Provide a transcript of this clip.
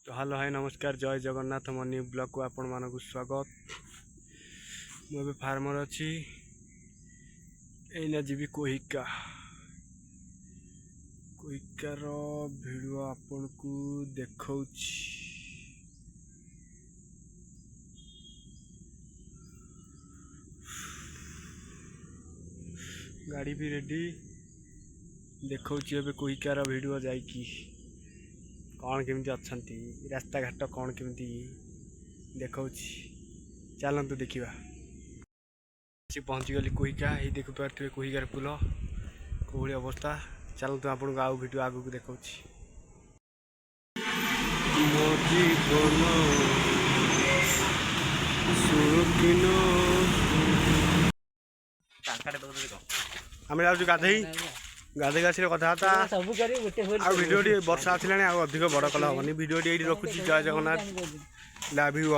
Hello hi नमस्कार जय Jagannath money blog को आपण मानक स्वागत। मुझे फार्मर अच्छी एना जीवी कोहिका कोहिकार वीडियो आपण को देखौछि। गाड़ी भी रेडी देखौछि एबे कोहिकार वीडियो जाइकी कौन केमती अच्छा रास्ता घाट कौन केमती देखौछि चलतु देखा। पहुँचीगली कोहिका ये देखु पारे कोहिकार पुल कौली अवस्था चलतु आपन को आउ वीडियो आगु को देखौछि। आम जाऊँ गाधई गाधे गाछ कथा भिडियो वर्षा आसानी अधिक बड़ कल हेनी भिडियो ये रखुच्छी। जय जगन्नाथ लव यू ऑल।